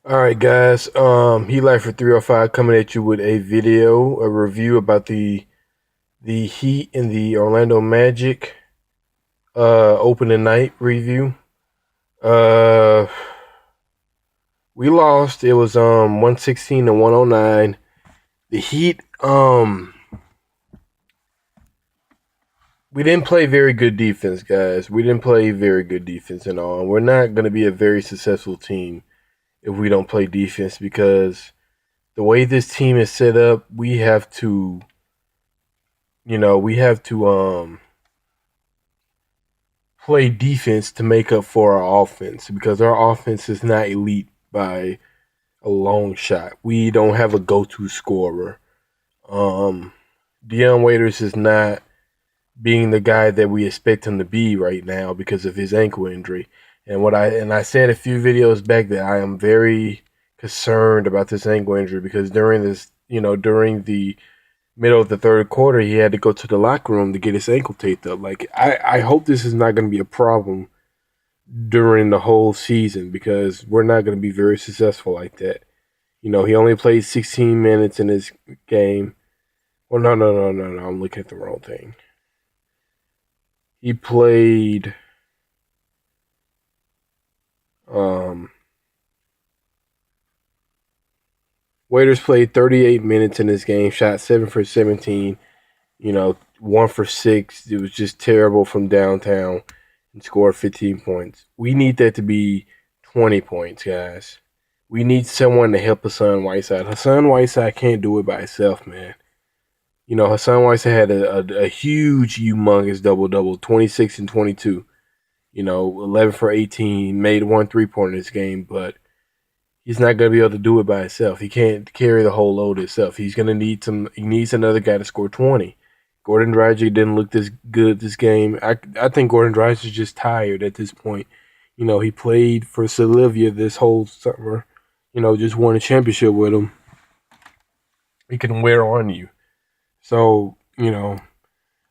All right, guys. He Life for 305 coming at you with a review about the Heat and the Orlando Magic opening night review. Uh, we lost. It was 116 to 109. The Heat we didn't play very good defense, guys. We didn't play very good defense at all. We're not going to be a very successful team if we don't play defense because the way this team is set up, we have to play defense to make up for our offense because our offense is not elite by a long shot. We don't have a go-to scorer. Um, Dion Waiters is not being the guy that we expect him to be right now because of his ankle injury. And I said a few videos back that I am very concerned about this ankle injury because during the middle of the third quarter, he had to go to the locker room to get his ankle taped up. Like, I hope this is not going to be a problem during the whole season because we're not going to be very successful like that. He only played 16 minutes in his game. Well, no. I'm looking at the wrong thing. He played. Um, Waiters played 38 minutes in this game, shot 7 for 17. 1 for 6. It was just terrible from downtown and scored 15 points. We need that to be 20 points, guys. We need someone to help Hassan Whiteside. Hassan Whiteside can't do it by himself, man. Hassan Whiteside had a huge, humongous double-double, 26 and 22. 11 for 18, made 1 3-pointer in this game, but he's not going to be able to do it by himself. He can't carry the whole load himself. He needs another guy to score 20. Gordon Dragic didn't look this good this game. I think Gordon Dragic is just tired at this point. He played for Sylvia this whole summer. Just won a championship with him. He can wear on you. So,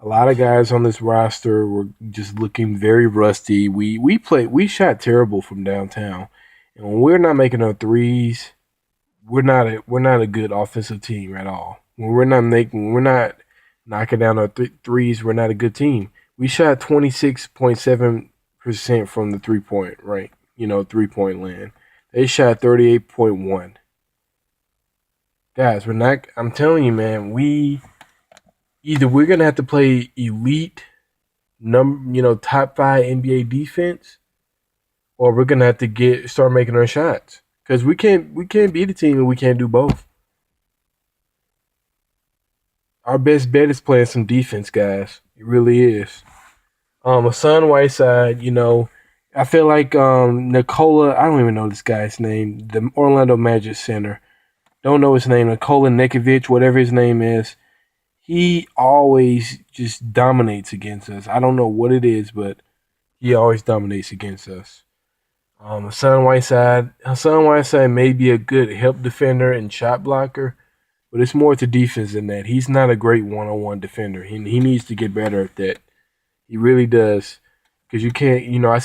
a lot of guys on this roster were just looking very rusty. We shot terrible from downtown. And when we're not making our threes, we're not a good offensive team at all. When we're not knocking down our threes, we're not a good team. We shot 26.7% from the 3-point rank, 3-point land. They shot 38.1. Guys, we're not. I'm telling you, man. We're gonna have to play elite, top 5 NBA defense, or we're gonna have to start making our shots because we can't beat a team and we can't do both. Our best bet is playing some defense, guys. It really is. Hassan Whiteside, I feel like Nikola. I don't even know this guy's name. The Orlando Magic center. Don't know his name. Nikola Nekovic, whatever his name is. He always just dominates against us. I don't know what it is, but he always dominates against us. Hassan Whiteside may be a good help defender and shot blocker, but it's more to defense than that. He's not a great one-on-one defender. He needs to get better at that. He really does, because you can't. I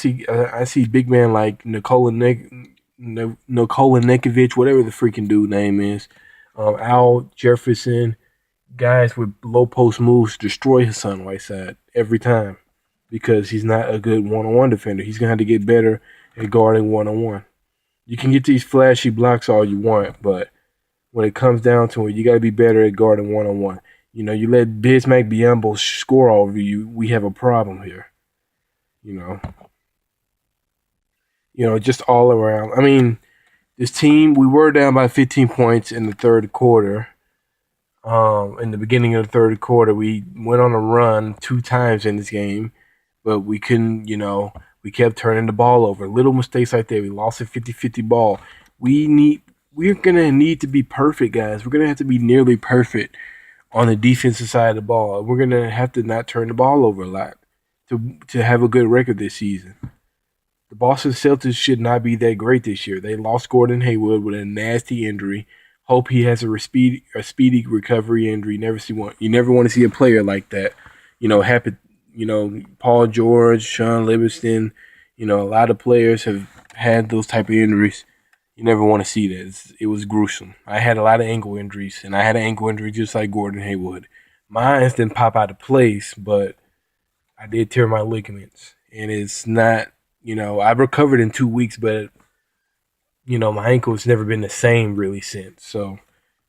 see big man like Nikola Nekovic, whatever the freaking dude name is, Al Jefferson, guys with low post moves destroy Hassan Whiteside every time because he's not a good one-on-one defender. He's gonna have to get better at guarding one-on-one. You can get these flashy blocks all you want, but when it comes down to it, you got to be better at guarding one-on-one. You let Bismack Biyombo score over you, we have a problem here. You know, just all around. I mean, this team, we were down by 15 points in the third quarter. In the beginning of the third quarter, we went on a run 2 times in this game, but we couldn't, we kept turning the ball over. Little mistakes like that. We lost a 50-50 ball. We're going to need to be perfect, guys. We're going to have to be nearly perfect on the defensive side of the ball. We're going to have to not turn the ball over a lot to have a good record this season. The Boston Celtics should not be that great this year. They lost Gordon Hayward with a nasty injury. Hope he has a speedy recovery injury. You never want to see a player like that. Happen. Paul George, Sean Livingston. A lot of players have had those type of injuries. You never want to see that. It was gruesome. I had a lot of ankle injuries, and I had an ankle injury just like Gordon Hayward. Mine didn't pop out of place, but I did tear my ligaments, and it's not. I've recovered in 2 weeks, but my ankle has never been the same really since. So,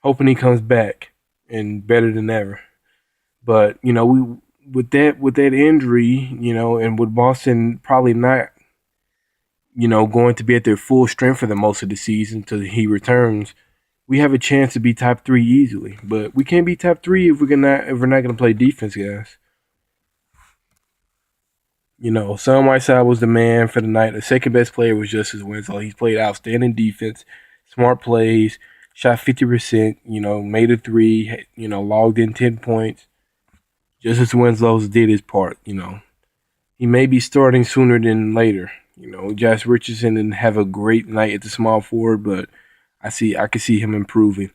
hoping he comes back and better than ever. But we with that injury, and with Boston probably not, going to be at their full strength for the most of the season until he returns, we have a chance to be top three easily. But we can't be top three if we're not going to play defense, guys. Sam Whiteside was the man for the night. The second best player was Justice Winslow. He's played outstanding defense, smart plays, shot 50%, made a three, logged in 10 points. Justice Winslow did his part, He may be starting sooner than later. Josh Richardson didn't have a great night at the small forward, but I can see him improving.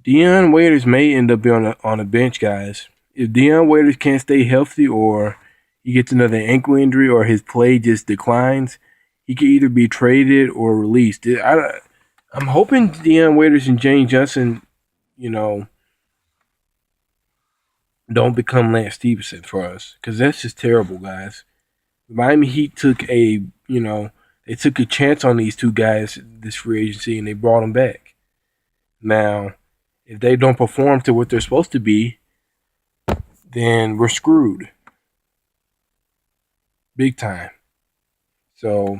Dion Waiters may end up being on a bench, guys. If Dion Waiters can't stay healthy, or he gets another ankle injury, or his play just declines, he could either be traded or released. I'm hoping Dion Waiters and James Johnson, don't become Lance Stevenson for us, because that's just terrible, guys. Miami Heat took a chance on these two guys this free agency, and they brought them back. Now, if they don't perform to what they're supposed to be, then we're screwed. Big time. So,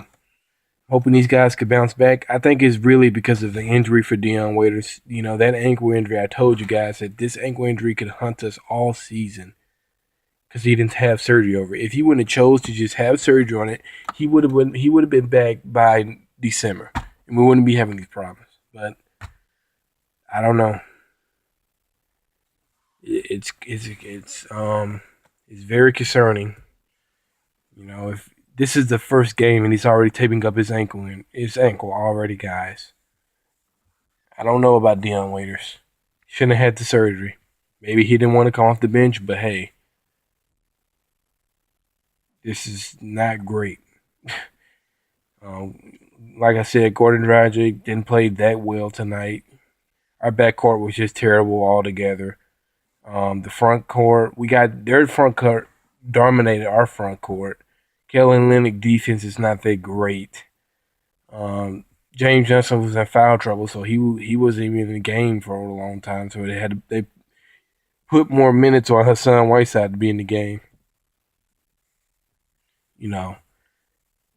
hoping these guys could bounce back. I think it's really because of the injury for Dion Waiters. That ankle injury, I told you guys that this ankle injury could hunt us all season because he didn't have surgery over it. If he wouldn't have chose to just have surgery on it, he would have been back by December, and we wouldn't be having these problems. But I don't know. It's very concerning. If this is the first game and he's already taping up his ankle already, guys. I don't know about Dion Waiters. Shouldn't have had the surgery. Maybe he didn't want to come off the bench, but hey, this is not great. Like I said, Gordon Dragic didn't play that well tonight. Our backcourt was just terrible altogether. The front court, their front court dominated our front court. Kellen Olynyk defense is not that great. James Johnson was in foul trouble, so he wasn't even in the game for a long time. So they put more minutes on Hassan Whiteside to be in the game.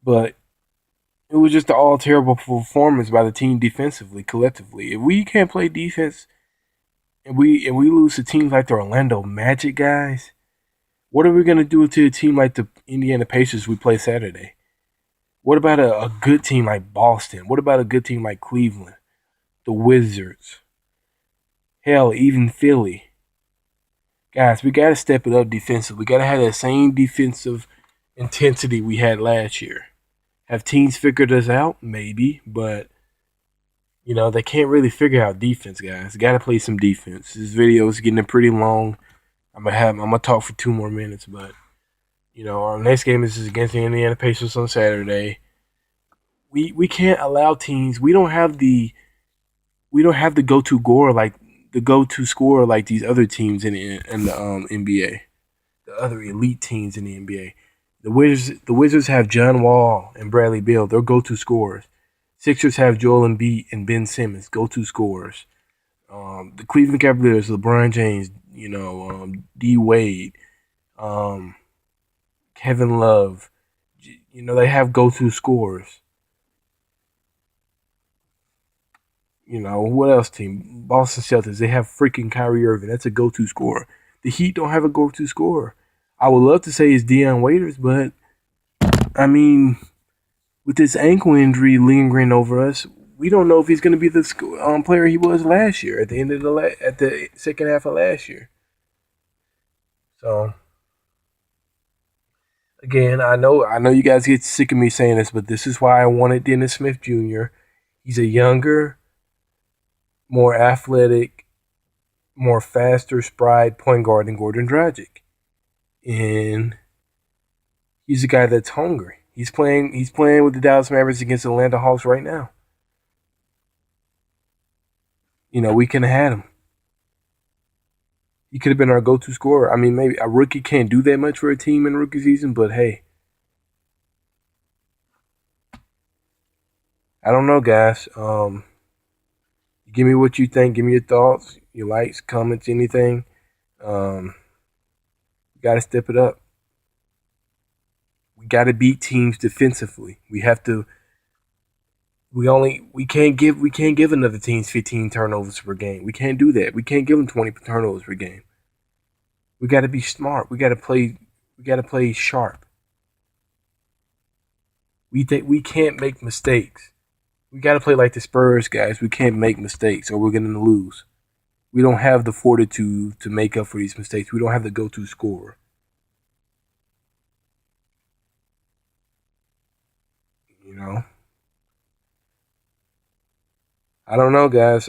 But it was just an all terrible performance by the team defensively, collectively. If we can't play defense and we lose to teams like the Orlando Magic, guys, what are we gonna do to a team like the Indiana Pacers we play Saturday? What about a good team like Boston? What about a good team like Cleveland, the Wizards? Hell, even Philly. Guys, we gotta step it up defensively. We gotta have that same defensive intensity we had last year. Have teams figured us out? Maybe, but they can't really figure out defense, guys. Got to play some defense. This video is getting pretty long. I'm gonna talk for 2 more minutes, but our next game is against the Indiana Pacers on Saturday. We can't allow teams. We don't have the go-to scorer like these other teams in the NBA, the other elite teams in the NBA. The Wizards have John Wall and Bradley Beal. They're go-to scorers. Sixers have Joel Embiid and Ben Simmons, go-to scorers. The Cleveland Cavaliers, LeBron James, D Wade, Kevin Love. They have go-to scorers. What else team? Boston Celtics, they have freaking Kyrie Irving. That's a go-to scorer. The Heat don't have a go-to scorer. I would love to say it's Dion Waiters, but with this ankle injury lingering over us, we don't know if he's going to be the player he was last year at the end of at the second half of last year. So again, I know you guys get sick of me saying this, but this is why I wanted Dennis Smith Jr. He's a younger, more athletic, more faster, spry point guard than Gordon Dragic. And he's a guy that's hungry. He's playing with the Dallas Mavericks against the Atlanta Hawks right now. we can have had him. He could have been our go-to scorer. I mean, maybe a rookie can't do that much for a team in rookie season, but hey, I don't know, guys. Give me what you think. Give me your thoughts, your likes, comments, anything. Um, you got to step it up. We got to beat teams defensively. We have to. We can't give another teams 15 turnovers per game. We can't do that. We can't give them 20 turnovers per game. We got to be smart. We got to play. We got to play sharp. We can't make mistakes. We got to play like the Spurs guys. We can't make mistakes or we're going to lose. We don't have the fortitude to make up for these mistakes. We don't have the go-to scorer. You know, I don't know, guys.